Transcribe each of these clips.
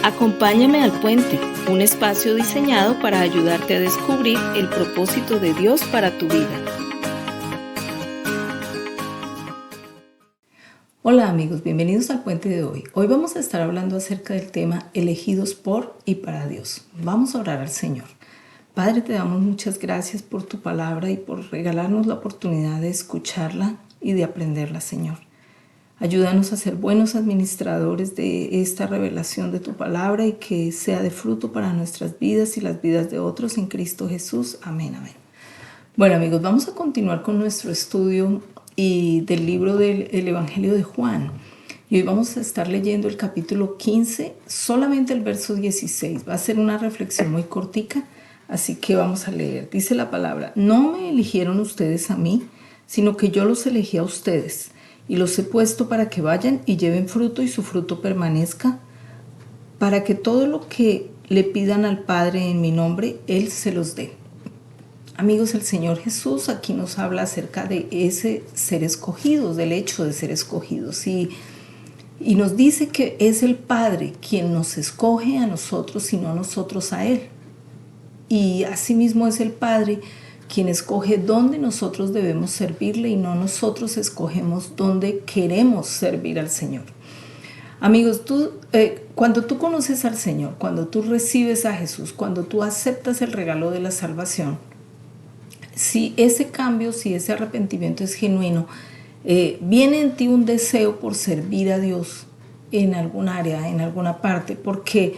Acompáñame al Puente, un espacio diseñado para ayudarte a descubrir el propósito de Dios para tu vida. Hola amigos, bienvenidos al Puente de hoy. Hoy vamos a estar hablando acerca del tema elegidos por y para Dios. Vamos a orar al Señor. Padre, te damos muchas gracias por tu palabra y por regalarnos la oportunidad de escucharla y de aprenderla, Señor. Ayúdanos a ser buenos administradores de esta revelación de tu palabra y que sea de fruto para nuestras vidas y las vidas de otros en Cristo Jesús. Amén, amén. Bueno amigos, vamos a continuar con nuestro estudio del libro del Evangelio de Juan. Y hoy vamos a estar leyendo el capítulo 15, solamente el verso 16. Va a ser una reflexión muy cortica, así que vamos a leer. Dice la palabra: no me eligieron ustedes a mí, sino que yo los elegí a ustedes. Y los he puesto para que vayan y lleven fruto y su fruto permanezca, para que todo lo que le pidan al Padre en mi nombre, Él se los dé. Amigos, el Señor Jesús aquí nos habla acerca de ese ser escogidos, del hecho de ser escogidos. Y nos dice que es el Padre quien nos escoge a nosotros y no nosotros a Él. Y asimismo es el Padre quien escoge dónde nosotros debemos servirle y no nosotros escogemos dónde queremos servir al Señor. Amigos, cuando tú conoces al Señor, cuando tú recibes a Jesús, cuando tú aceptas el regalo de la salvación, si ese cambio, si ese arrepentimiento es genuino, viene en ti un deseo por servir a Dios en algún área, en alguna parte, porque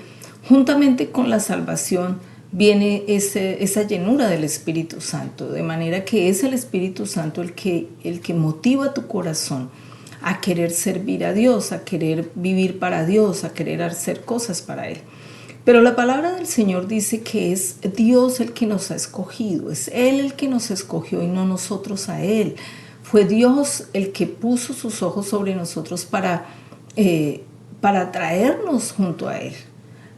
juntamente con la salvación viene esa llenura del Espíritu Santo, de manera que es el Espíritu Santo el que motiva tu corazón a querer servir a Dios, a querer vivir para Dios, a querer hacer cosas para Él. Pero la palabra del Señor dice que es Dios el que nos ha escogido, es Él el que nos escogió y no nosotros a Él. Fue Dios el que puso sus ojos sobre nosotros para traernos junto a Él,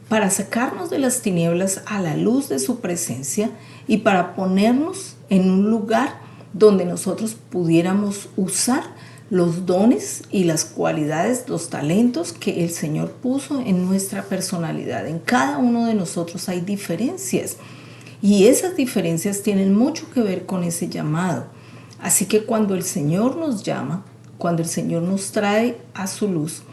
para sacarnos de las tinieblas a la luz de su presencia y para ponernos en un lugar donde nosotros pudiéramos usar los dones y las cualidades, los talentos que el Señor puso en nuestra personalidad. En cada uno de nosotros hay diferencias y esas diferencias tienen mucho que ver con ese llamado. Así que cuando el Señor nos llama, cuando el Señor nos trae a su luz,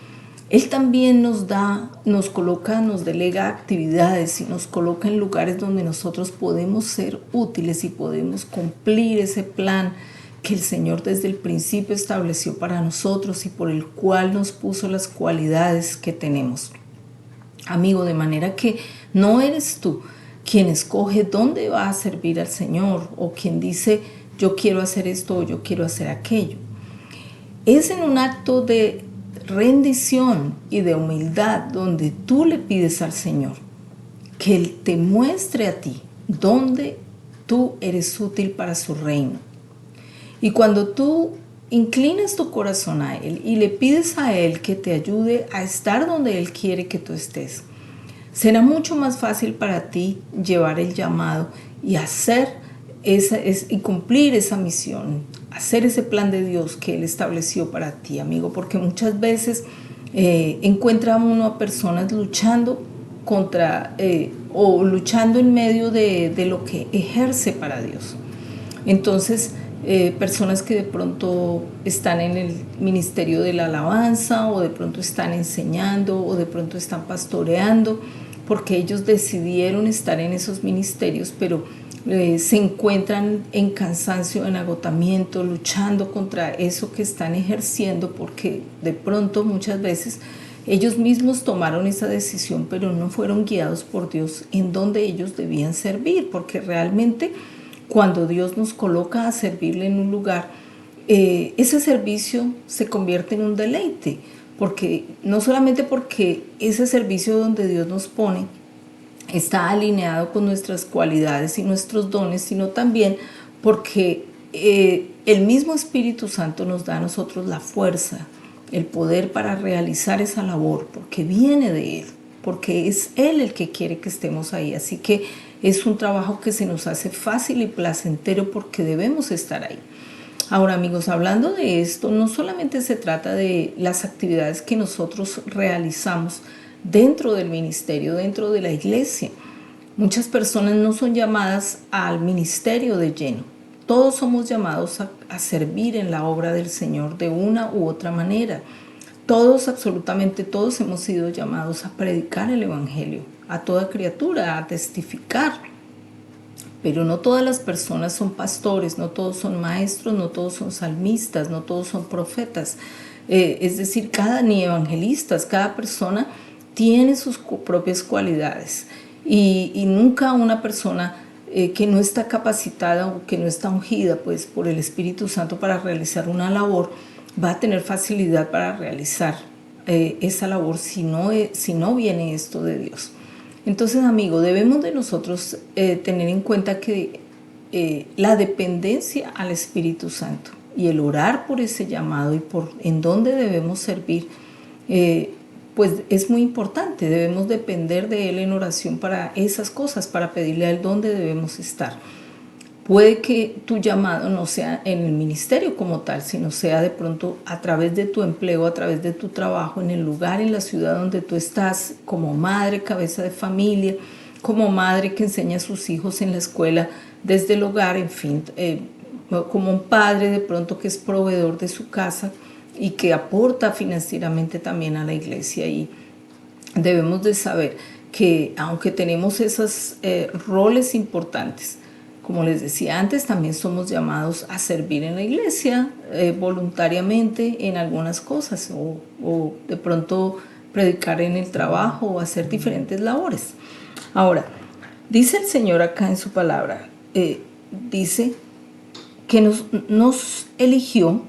Él también nos coloca, nos delega actividades y nos coloca en lugares donde nosotros podemos ser útiles y podemos cumplir ese plan que el Señor desde el principio estableció para nosotros y por el cual nos puso las cualidades que tenemos. Amigo, de manera que no eres tú quien escoge dónde va a servir al Señor o quien dice yo quiero hacer esto o yo quiero hacer aquello. Es en un acto de rendición y de humildad donde tú le pides al Señor que Él te muestre a ti dónde tú eres útil para su reino. Y cuando tú inclinas tu corazón a Él y le pides a Él que te ayude a estar donde Él quiere que tú estés, será mucho más fácil para ti llevar el llamado y y cumplir esa misión, hacer ese plan de Dios que Él estableció para ti, amigo, porque muchas veces encuentra uno a personas luchando o luchando en medio de lo que ejerce para Dios. Entonces, personas que de pronto están en el ministerio de la alabanza o de pronto están enseñando o de pronto están pastoreando porque ellos decidieron estar en esos ministerios, pero se encuentran en cansancio, en agotamiento, luchando contra eso que están ejerciendo porque de pronto muchas veces ellos mismos tomaron esa decisión pero no fueron guiados por Dios en donde ellos debían servir, porque realmente cuando Dios nos coloca a servirle en un lugar, ese servicio se convierte en un deleite, porque no solamente porque ese servicio donde Dios nos pone está alineado con nuestras cualidades y nuestros dones, sino también porque el mismo Espíritu Santo nos da a nosotros la fuerza, el poder para realizar esa labor, porque viene de Él, porque es Él el que quiere que estemos ahí. Así que es un trabajo que se nos hace fácil y placentero porque debemos estar ahí. Ahora, amigos, hablando de esto, no solamente se trata de las actividades que nosotros realizamos dentro del ministerio, dentro de la iglesia. Muchas personas no son llamadas al ministerio de lleno. Todos somos llamados a servir en la obra del Señor de una u otra manera. Todos, absolutamente todos, hemos sido llamados a predicar el Evangelio, a toda criatura, a testificar. Pero no todas las personas son pastores, no todos son maestros, no todos son salmistas, no todos son profetas. Es decir, ni evangelistas, cada persona tiene sus propias cualidades. Y nunca una persona que no está capacitada o que no está ungida pues, por el Espíritu Santo para realizar una labor va a tener facilidad para realizar esa labor si no viene esto de Dios. Entonces, amigo, debemos de nosotros tener en cuenta que la dependencia al Espíritu Santo y el orar por ese llamado y por en dónde debemos servir, pues es muy importante. Debemos depender de Él en oración para esas cosas, para pedirle a Él dónde debemos estar. Puede que tu llamado no sea en el ministerio como tal, sino sea de pronto a través de tu empleo, a través de tu trabajo, en el lugar, en la ciudad donde tú estás, como madre, cabeza de familia, como madre que enseña a sus hijos en la escuela, desde el hogar, en fin, como un padre de pronto que es proveedor de su casa y que aporta financieramente también a la iglesia. Y debemos de saber que aunque tenemos esos roles importantes, como les decía antes, también somos llamados a servir en la iglesia voluntariamente en algunas cosas o de pronto predicar en el trabajo o hacer diferentes labores. Ahora, dice el Señor acá en su palabra, dice que nos eligió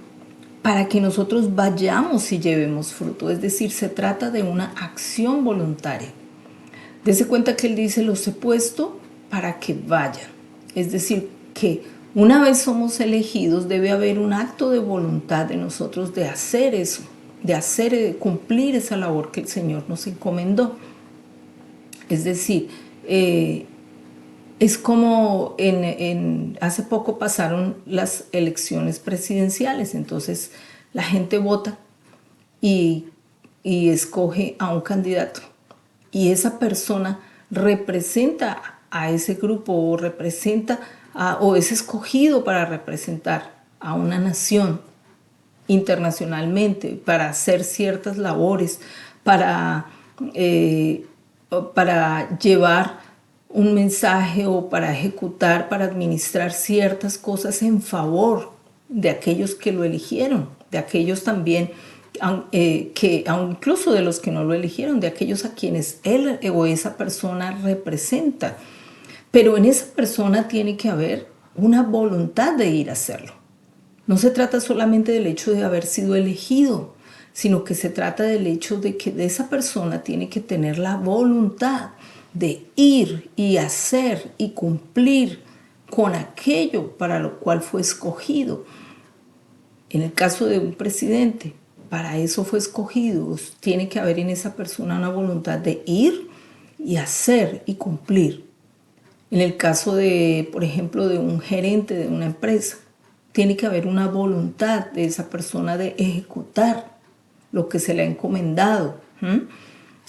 para que nosotros vayamos y llevemos fruto. Es decir, se trata de una acción voluntaria. Dese cuenta que Él dice, los he puesto para que vayan. Es decir, que una vez somos elegidos, debe haber un acto de voluntad de nosotros de hacer eso, de cumplir esa labor que el Señor nos encomendó. Es decir, es como hace poco pasaron las elecciones presidenciales, entonces la gente vota y escoge a un candidato y esa persona representa a ese grupo o es escogido para representar a una nación internacionalmente, para hacer ciertas labores, para llevar un mensaje o para ejecutar, para administrar ciertas cosas en favor de aquellos que lo eligieron, de aquellos también incluso de los que no lo eligieron, de aquellos a quienes él o esa persona representa. Pero en esa persona tiene que haber una voluntad de ir a hacerlo. No se trata solamente del hecho de haber sido elegido, sino que se trata del hecho de que esa persona tiene que tener la voluntad de ir y hacer y cumplir con aquello para lo cual fue escogido. En el caso de un presidente, para eso fue escogido. Tiene que haber en esa persona una voluntad de ir y hacer y cumplir. En el caso de, por ejemplo, de un gerente de una empresa, tiene que haber una voluntad de esa persona de ejecutar lo que se le ha encomendado.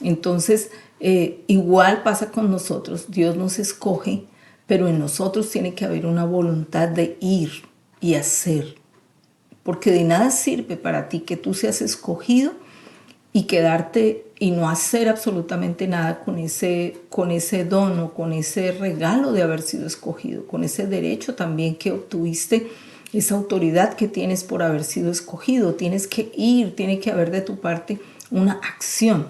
Entonces, igual pasa con nosotros. Dios nos escoge, pero en nosotros tiene que haber una voluntad de ir y hacer. Porque de nada sirve para ti que tú seas escogido y quedarte y no hacer absolutamente nada con ese don o con ese regalo de haber sido escogido, con ese derecho también que obtuviste, esa autoridad que tienes por haber sido escogido. Tienes que ir, tiene que haber de tu parte una acción.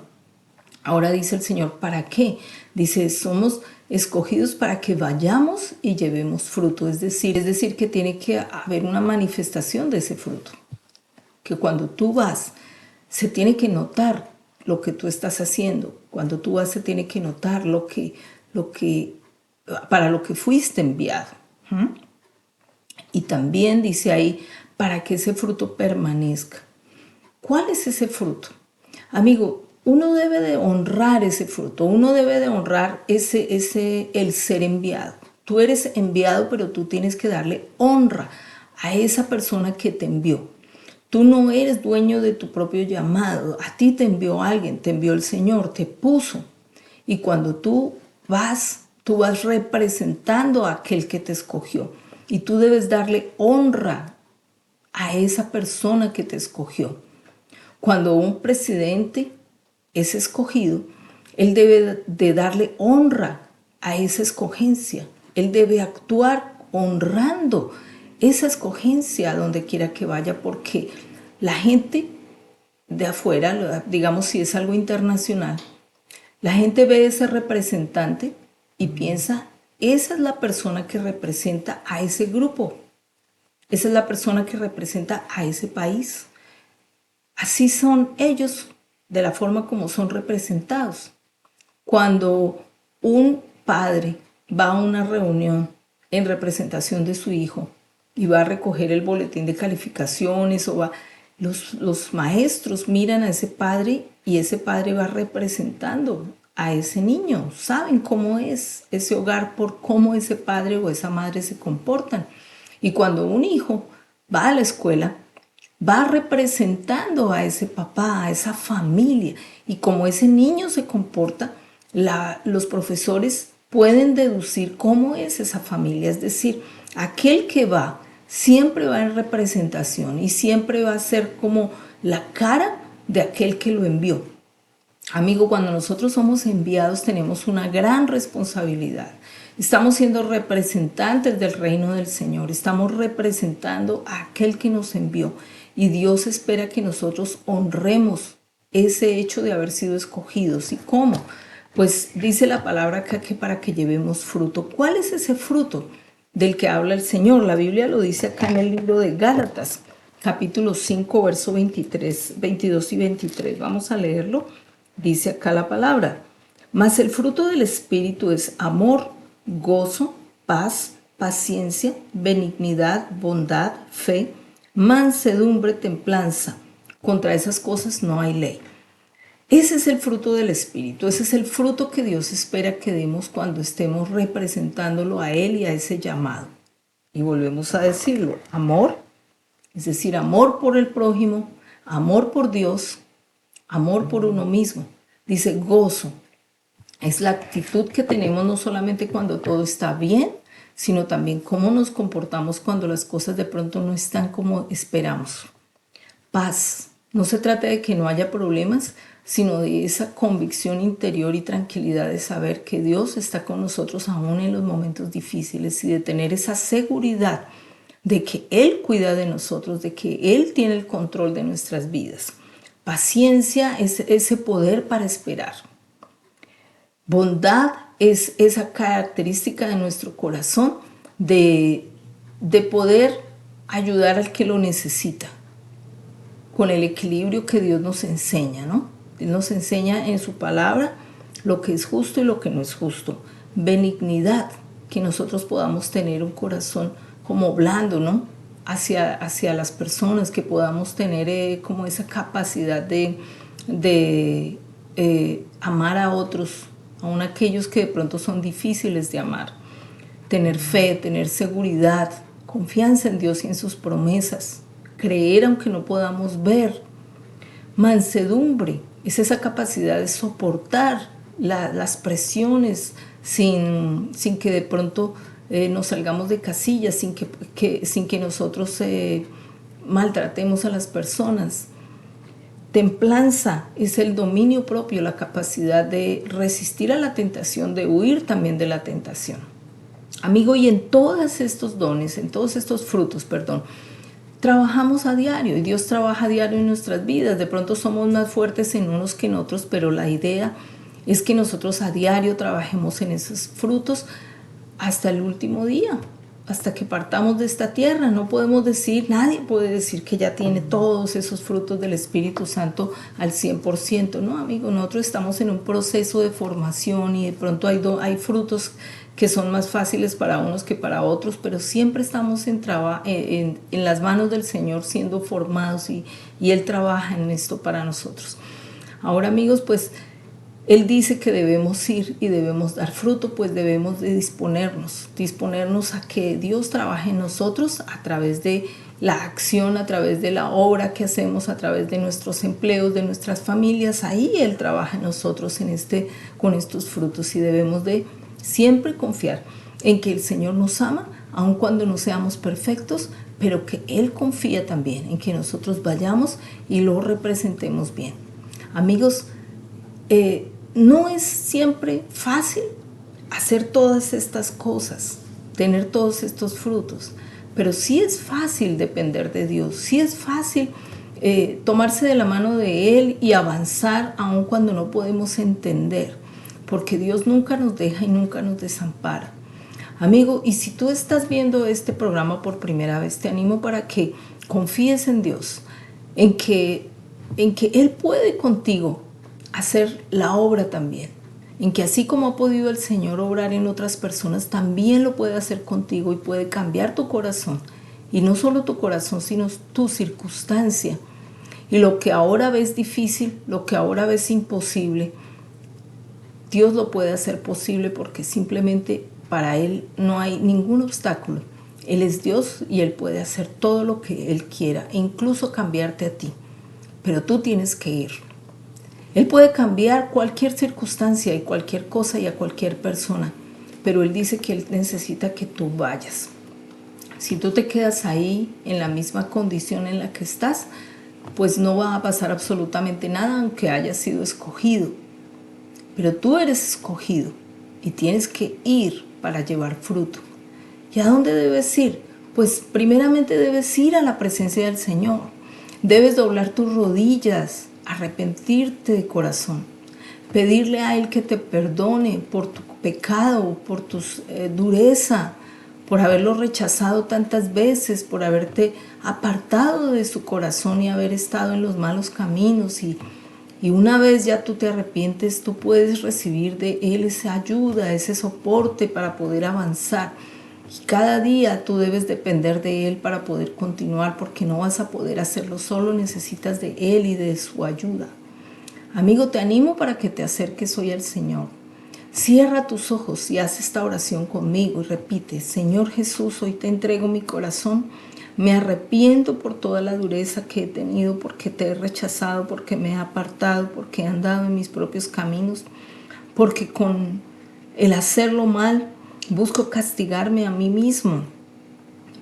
Ahora dice el Señor, ¿para qué? Dice, somos escogidos para que vayamos y llevemos fruto. Es decir, que tiene que haber una manifestación de ese fruto. Que cuando tú vas, se tiene que notar lo que tú estás haciendo. Cuando tú vas, se tiene que notar para lo que fuiste enviado. Y también dice ahí, para que ese fruto permanezca. ¿Cuál es ese fruto? Amigo, uno debe de honrar ese fruto, uno debe de honrar el ser enviado. Tú eres enviado, pero tú tienes que darle honra a esa persona que te envió. Tú no eres dueño de tu propio llamado. A ti te envió alguien, te envió el Señor, te puso. Y cuando tú vas representando a aquel que te escogió. Y tú debes darle honra a esa persona que te escogió. Cuando un presidente es escogido, él debe de darle honra a esa escogencia. Él debe actuar honrando esa escogencia donde quiera que vaya, porque la gente de afuera, digamos si es algo internacional, la gente ve ese representante y piensa, esa es la persona que representa a ese grupo, esa es la persona que representa a ese país. Así son ellos de la forma como son representados. Cuando un padre va a una reunión en representación de su hijo y va a recoger el boletín de calificaciones los maestros miran a ese padre y ese padre va representando a ese niño. Saben cómo es ese hogar por cómo ese padre o esa madre se comportan. Y cuando un hijo va a la escuela, va representando a ese papá, a esa familia. Y como ese niño se comporta, los profesores pueden deducir cómo es esa familia. Es decir, aquel que va siempre va en representación y siempre va a ser como la cara de aquel que lo envió. Amigo, cuando nosotros somos enviados tenemos una gran responsabilidad. Estamos siendo representantes del reino del Señor. Estamos representando a aquel que nos envió. Y Dios espera que nosotros honremos ese hecho de haber sido escogidos. ¿Y cómo? Pues dice la palabra acá que para que llevemos fruto. ¿Cuál es ese fruto del que habla el Señor? La Biblia lo dice acá en el libro de Gálatas, capítulo 5, verso 22 y 23. Vamos a leerlo. Dice acá la palabra: mas el fruto del Espíritu es amor, gozo, paz, paciencia, benignidad, bondad, fe, mansedumbre, templanza. Contra esas cosas no hay ley. Ese es el fruto del Espíritu, ese es el fruto que Dios espera que demos cuando estemos representándolo a Él y a ese llamado. Y volvemos a decirlo, amor, es decir, amor por el prójimo, amor por Dios, amor por uno mismo. Dice gozo, es la actitud que tenemos no solamente cuando todo está bien, sino también cómo nos comportamos cuando las cosas de pronto no están como esperamos. Paz, no se trata de que no haya problemas, sino de esa convicción interior y tranquilidad de saber que Dios está con nosotros aún en los momentos difíciles y de tener esa seguridad de que Él cuida de nosotros, de que Él tiene el control de nuestras vidas. Paciencia es ese poder para esperar. Bondad es esa característica de nuestro corazón de poder ayudar al que lo necesita, con el equilibrio que Dios nos enseña, ¿no? Él nos enseña en su palabra lo que es justo y lo que no es justo. Benignidad, que nosotros podamos tener un corazón como blando, ¿no? Hacia las personas, que podamos tener como esa capacidad de amar a otros, aun aquellos que de pronto son difíciles de amar. Tener fe, tener seguridad, confianza en Dios y en sus promesas. Creer aunque no podamos ver. Mansedumbre es esa capacidad de soportar las presiones sin que de pronto nos salgamos de casillas, sin que nosotros maltratemos a las personas. Templanza es el dominio propio, la capacidad de resistir a la tentación, de huir también de la tentación. Amigo, y en todos estos dones, en todos estos frutos, trabajamos a diario y Dios trabaja a diario en nuestras vidas. De pronto somos más fuertes en unos que en otros, pero la idea es que nosotros a diario trabajemos en esos frutos hasta el último día, hasta que partamos de esta tierra. No podemos decir, nadie puede decir que ya tiene todos esos frutos del Espíritu Santo al 100%. No, amigo, nosotros estamos en un proceso de formación y de pronto hay frutos que son más fáciles para unos que para otros, pero siempre estamos en las manos del Señor siendo formados y Él trabaja en esto para nosotros. Ahora, amigos, pues Él dice que debemos ir y debemos dar fruto, pues debemos de disponernos a que Dios trabaje en nosotros a través de la acción, a través de la obra que hacemos, a través de nuestros empleos, de nuestras familias. Ahí Él trabaja en nosotros con estos frutos, y debemos de siempre confiar en que el Señor nos ama, aun cuando no seamos perfectos, pero que Él confía también en que nosotros vayamos y lo representemos bien. Amigos, no es siempre fácil hacer todas estas cosas, tener todos estos frutos, pero sí es fácil depender de Dios, sí es fácil tomarse de la mano de Él y avanzar aun cuando no podemos entender, porque Dios nunca nos deja y nunca nos desampara. Amigo, y si tú estás viendo este programa por primera vez, te animo para que confíes en Dios, en que Él puede contigo hacer la obra también, en que así como ha podido el Señor obrar en otras personas, también lo puede hacer contigo y puede cambiar tu corazón, y no solo tu corazón, sino tu circunstancia. Y lo que ahora ves difícil, lo que ahora ves imposible, Dios lo puede hacer posible, porque simplemente para Él no hay ningún obstáculo. Él es Dios y Él puede hacer todo lo que Él quiera, incluso cambiarte a ti, pero tú tienes que ir. Él puede cambiar cualquier circunstancia y cualquier cosa y a cualquier persona, pero Él dice que Él necesita que tú vayas. Si tú te quedas ahí en la misma condición en la que estás, pues no va a pasar absolutamente nada, aunque hayas sido escogido. Pero tú eres escogido y tienes que ir para llevar fruto. ¿Y a dónde debes ir? Pues primeramente debes ir a la presencia del Señor. Debes doblar tus rodillas, arrepentirte de corazón, pedirle a Él que te perdone por tu pecado, por tu dureza, por haberlo rechazado tantas veces, por haberte apartado de su corazón y haber estado en los malos caminos. Y una vez ya tú te arrepientes, tú puedes recibir de Él esa ayuda, ese soporte para poder avanzar. Y cada día tú debes depender de Él para poder continuar, porque no vas a poder hacerlo solo, necesitas de Él y de su ayuda. Amigo, te animo para que te acerques hoy al Señor. Cierra tus ojos y haz esta oración conmigo y repite: Señor Jesús, hoy te entrego mi corazón. Me arrepiento por toda la dureza que he tenido, porque te he rechazado, porque me he apartado, porque he andado en mis propios caminos, porque con el hacerlo mal busco castigarme a mí mismo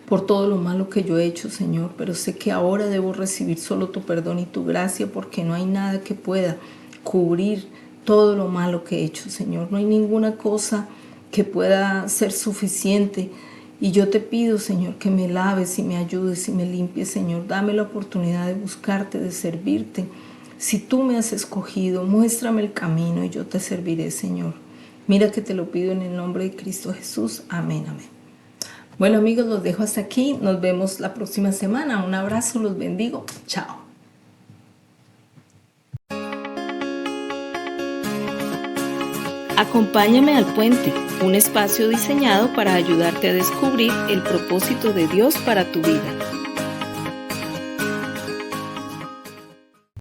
por todo lo malo que yo he hecho, Señor. Pero sé que ahora debo recibir solo tu perdón y tu gracia, porque no hay nada que pueda cubrir todo lo malo que he hecho, Señor. No hay ninguna cosa que pueda ser suficiente. Y yo te pido, Señor, que me laves y me ayudes y me limpies, Señor. Dame la oportunidad de buscarte, de servirte. Si tú me has escogido, muéstrame el camino y yo te serviré, Señor. Mira que te lo pido en el nombre de Cristo Jesús. Amén, amén. Bueno, amigos, los dejo hasta aquí. Nos vemos la próxima semana. Un abrazo, los bendigo. Chao. Acompáñame al Puente, un espacio diseñado para ayudarte a descubrir el propósito de Dios para tu vida.